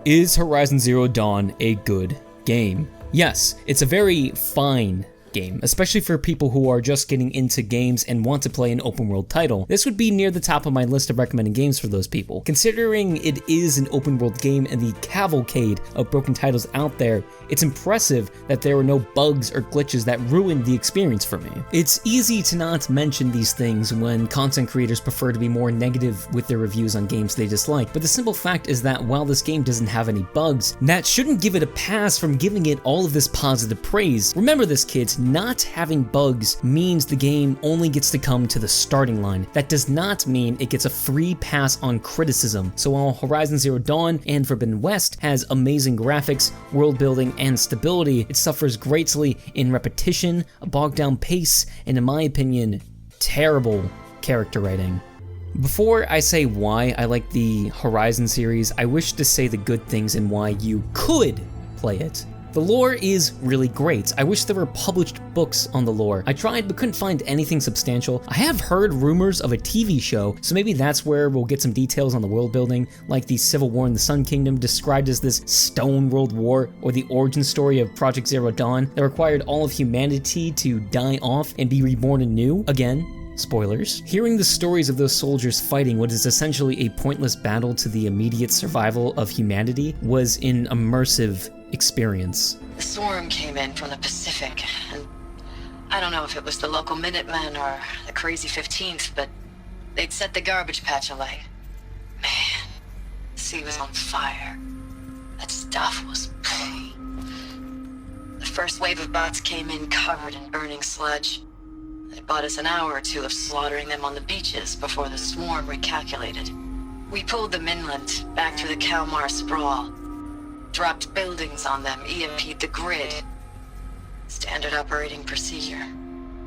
Is Horizon Zero Dawn a good game? Yes, it's a very fine game, especially for people who are just getting into games and want to play an open world title. This would be near the top of my list of recommended games for those people. Considering it is an open world game and the cavalcade of broken titles out there, it's impressive that there were no bugs or glitches that ruined the experience for me. It's easy to not mention these things when content creators prefer to be more negative with their reviews on games they dislike, but the simple fact is that while this game doesn't have any bugs, that shouldn't give it a pass from giving it all of this positive praise. Remember this, kids, not having bugs means the game only gets to come to the starting line. That does not mean it gets a free pass on criticism. So while Horizon Zero Dawn and Forbidden West has amazing graphics, world building, and stability, it suffers greatly in repetition, a bogged down pace, and in my opinion, terrible character writing. Before I say why I like the Horizon series, I wish to say the good things and why you could play it. The lore is really great. I wish there were published books on the lore. I tried but couldn't find anything substantial. I have heard rumors of a TV show, so maybe that's where we'll get some details on the world building, like the Civil War in the Sun Kingdom described as this Stone World War, or the origin story of Project Zero Dawn that required all of humanity to die off and be reborn anew. Again, spoilers. Hearing the stories of those soldiers fighting what is essentially a pointless battle to the immediate survival of humanity was an immersive experience. The swarm came in from the Pacific, and I don't know if it was the local Minutemen or the crazy 15th, but they'd set the garbage patch alight. Man, the sea was on fire. That stuff was pretty. The first wave of bots came in covered in burning sludge. It bought us an hour or two of slaughtering them on the beaches before the swarm recalculated. We pulled them inland, back through the Kalmar sprawl. Dropped buildings on them, EMP'd the grid. Standard operating procedure.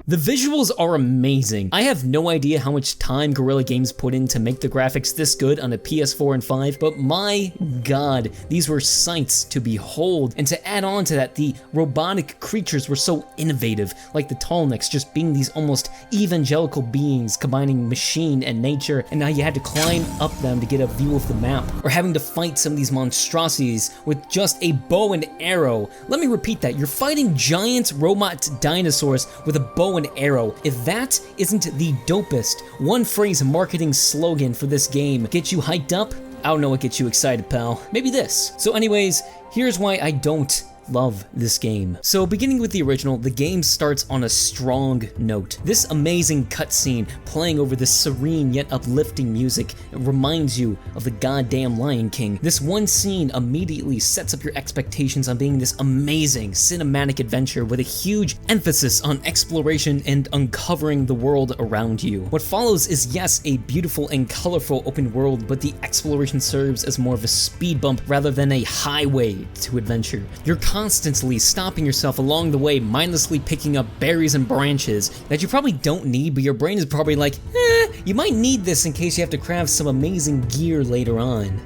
The visuals are amazing. I have no idea how much time Guerrilla Games put in to make the graphics this good on a PS4 and 5, but my god, these were sights to behold. And to add on to that, the robotic creatures were so innovative, like the Tallnecks just being these almost evangelical beings combining machine and nature, and now you had to climb up them to get a view of the map, or having to fight some of these monstrosities with just a bow and arrow. Let me repeat that, you're fighting giant robot dinosaurs with a bow and arrow. If that isn't the dopest one phrase marketing slogan for this game, get you hyped up? I don't know what gets you excited, pal. Maybe this. So anyways, here's why I don't love this game. So beginning with the original, the game starts on a strong note. This amazing cutscene playing over this serene yet uplifting music reminds you of the goddamn Lion King. This one scene immediately sets up your expectations on being this amazing cinematic adventure with a huge emphasis on exploration and uncovering the world around you. What follows is, yes, a beautiful and colorful open world, but the exploration serves as more of a speed bump rather than a highway to adventure. You're constantly stopping yourself along the way, mindlessly picking up berries and branches that you probably don't need, but your brain is probably like, you might need this in case you have to craft some amazing gear later on.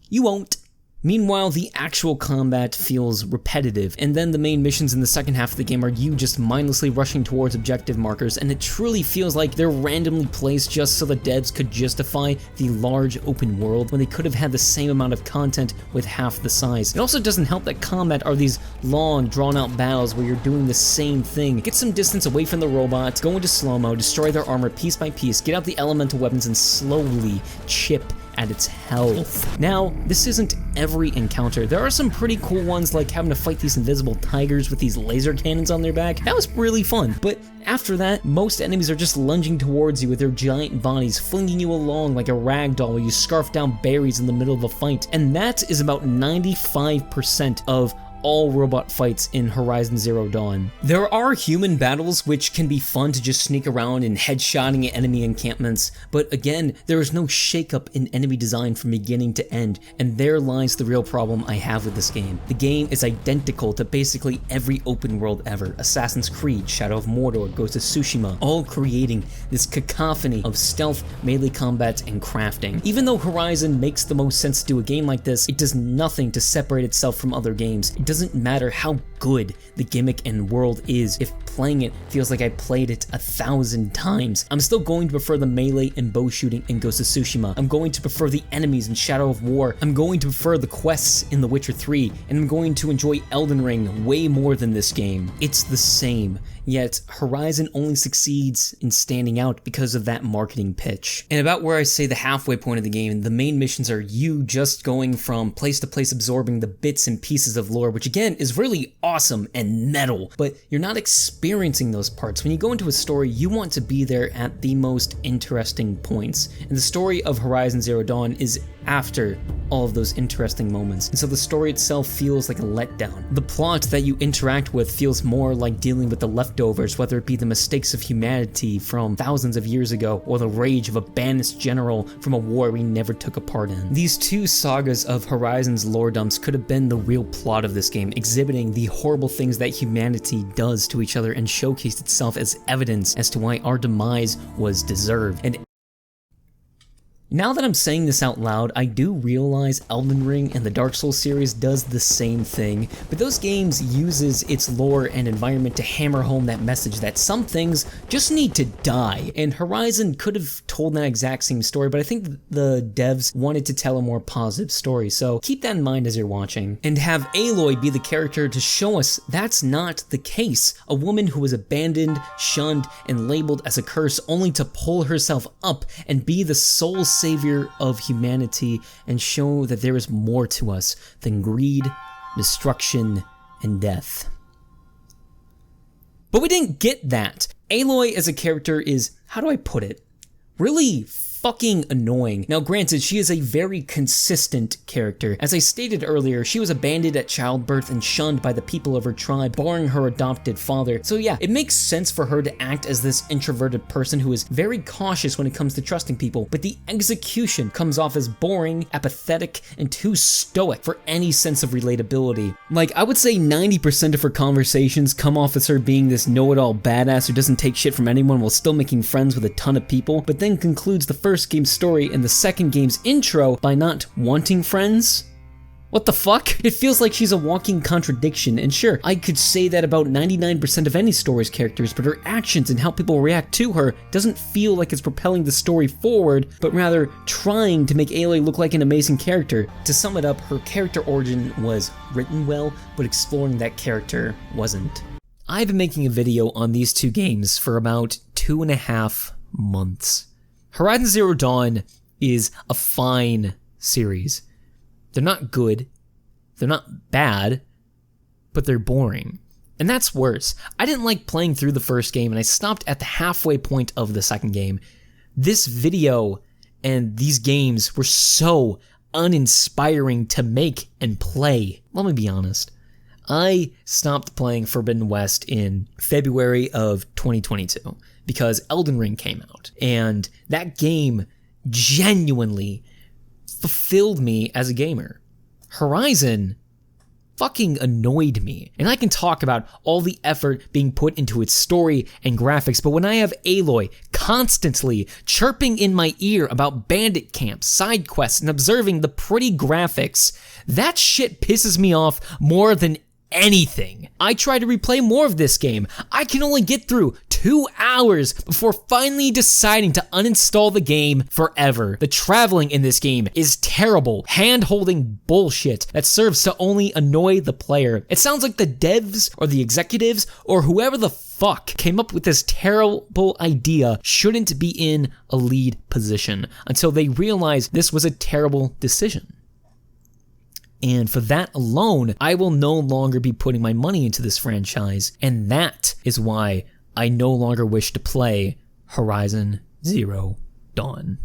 You won't. Meanwhile, the actual combat feels repetitive, and then the main missions in the second half of the game are you just mindlessly rushing towards objective markers, and it truly feels like they're randomly placed just so the devs could justify the large open world when they could have had the same amount of content with half the size. It also doesn't help that combat are these long, drawn-out battles where you're doing the same thing. Get some distance away from the robots, go into slow-mo, destroy their armor piece by piece, get out the elemental weapons, and slowly chip at its health. Now, this isn't every encounter. There are some pretty cool ones, like having to fight these invisible tigers with these laser cannons on their back. That was really fun, but after that, most enemies are just lunging towards you with their giant bodies, flinging you along like a rag doll while you scarf down berries in the middle of a fight. And that is about 95% of all robot fights in Horizon Zero Dawn. There are human battles which can be fun to just sneak around and headshotting enemy encampments, but again, there is no shakeup in enemy design from beginning to end, and there lies the real problem I have with this game. The game is identical to basically every open world ever. Assassin's Creed, Shadow of Mordor, Ghost of Tsushima, all creating this cacophony of stealth, melee combat, and crafting. Even though Horizon makes the most sense to do a game like this, it does nothing to separate itself from other games. It doesn't matter how good the gimmick and world is if playing it feels like I played it 1,000 times. I'm still going to prefer the melee and bow shooting in Ghost of Tsushima. I'm going to prefer the enemies in Shadow of War. I'm going to prefer the quests in The Witcher 3, and I'm going to enjoy Elden Ring way more than this game. It's the same, yet Horizon only succeeds in standing out because of that marketing pitch. And about where I say the halfway point of the game, the main missions are you just going from place to place absorbing the bits and pieces of lore, which again is really awesome and metal, but you're not experiencing those parts. When you go into a story, you want to be there at the most interesting points, and the story of Horizon Zero Dawn is after all of those interesting moments, and so the story itself feels like a letdown. The plot that you interact with feels more like dealing with the leftovers, whether it be the mistakes of humanity from thousands of years ago, or the rage of a banished general from a war we never took a part in. These two sagas of Horizon's lore dumps could have been the real plot of this game, exhibiting the horrible things that humanity does to each other and showcased itself as evidence as to why our demise was deserved. And now that I'm saying this out loud, I do realize Elden Ring and the Dark Souls series does the same thing, but those games uses its lore and environment to hammer home that message that some things just need to die. And Horizon could have told that exact same story, but I think the devs wanted to tell a more positive story, so keep that in mind as you're watching. And have Aloy be the character to show us that's not the case. A woman who was abandoned, shunned, and labeled as a curse only to pull herself up and be the sole savior of humanity and show that there is more to us than greed, destruction, and death. But we didn't get that. Aloy as a character is, how do I put it, really fucking annoying. Now granted, she is a very consistent character. As I stated earlier, she was abandoned at childbirth and shunned by the people of her tribe, barring her adopted father. So yeah, it makes sense for her to act as this introverted person who is very cautious when it comes to trusting people, but the execution comes off as boring, apathetic, and too stoic for any sense of relatability. Like, I would say 90% of her conversations come off as her being this know-it-all badass who doesn't take shit from anyone while still making friends with a ton of people, but then concludes the first game's story and the second game's intro by not wanting friends? What the fuck? It feels like she's a walking contradiction, and sure, I could say that about 99% of any story's characters, but her actions and how people react to her doesn't feel like it's propelling the story forward, but rather trying to make Aloy look like an amazing character. To sum it up, her character origin was written well, but exploring that character wasn't. I've been making a video on these two games for about 2.5 months. Horizon Zero Dawn is a fine series. They're not good, they're not bad, but they're boring. And that's worse. I didn't like playing through the first game and I stopped at the halfway point of the second game. This video and these games were so uninspiring to make and play. Let me be honest. I stopped playing Forbidden West in February of 2022 because Elden Ring came out, and that game genuinely fulfilled me as a gamer. Horizon fucking annoyed me, and I can talk about all the effort being put into its story and graphics, but when I have Aloy constantly chirping in my ear about bandit camps, side quests, and observing the pretty graphics, that shit pisses me off more than anything. I try to replay more of this game. I can only get through 2 hours before finally deciding to uninstall the game forever. The traveling in this game is terrible, hand-holding bullshit that serves to only annoy the player. It sounds like the devs or the executives or whoever the fuck came up with this terrible idea shouldn't be in a lead position until they realize this was a terrible decision. And for that alone, I will no longer be putting my money into this franchise, and that is why I no longer wish to play Horizon Zero Dawn.